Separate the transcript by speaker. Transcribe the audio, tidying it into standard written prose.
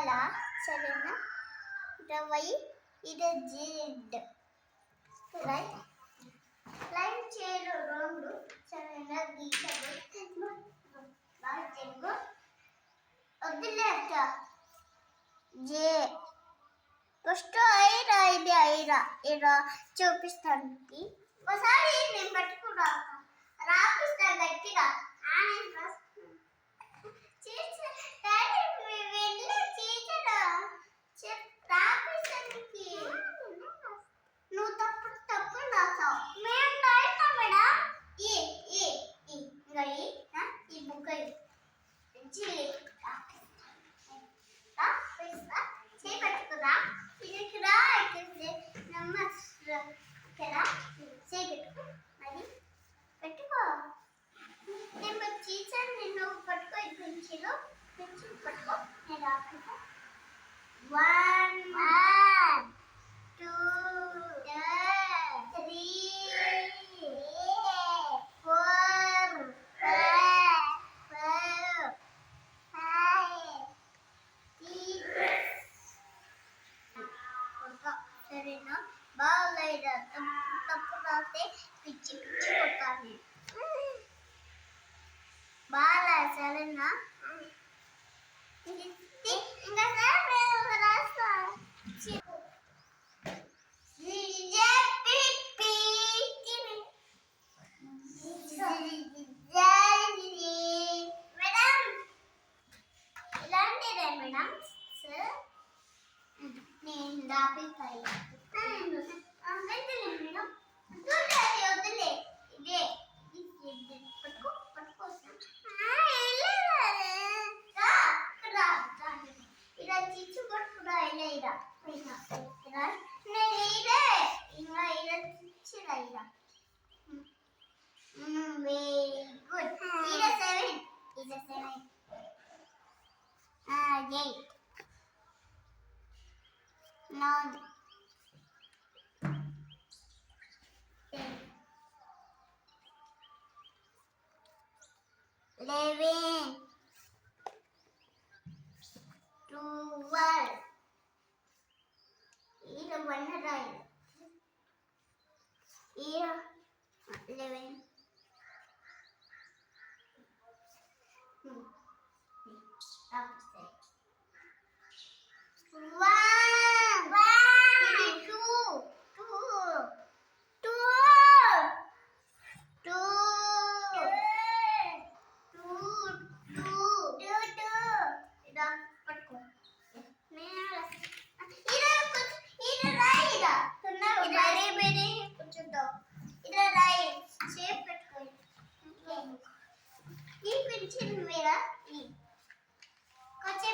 Speaker 1: లా సరేనా ఇటు వై ఇటు జెడ్ రైట్ లైన్ చేయరు రెండు సరేనా గీసాడు బాగా చెంగు వద్దులే అక్క జే ఫస్ట్ ఐరా ఇది ఐరా ఇలా చూపిస్తాను ఒకసారి నేను పట్టుకురా రాపిస్తాను గట్టిగా నువ్వు తప్పుడు తప్పుడు రాసావు మేము రాయిస్తాం మేడం ఈ బుక్ చేపట్టుకురా ఇది రా నమ్మరా చేపెట్టుకో మరి పెట్టుకో నేను చీచాను నిన్ను పట్టుకో పెంచిలో పెంచి పట్టుకో నేను రాకుండా 1 2 3 4 సరేనా బాగా తప్పు రాస్తే పిచ్చి పిచ్చి కొట్టాలి బాగా సరేనా ఇంకా రాస్తా ఇలాంటిదే మేడం సార్ నేను రాపిస్తాయి మేడం వద్దులే ఇదే పట్టుకో ఇలా చిచ్చు పట్టుకురా ఇలా నేను ఇదే ఇంకా ఇలా చిచ్చిరా ఇలా వెరీ గుడ్ ఇలా 7 ఇలా 7 8 9 11 12 ఇలా 1 రాయి ఇలా 11 ఈ పెన్సిల్ మీద కొంచెం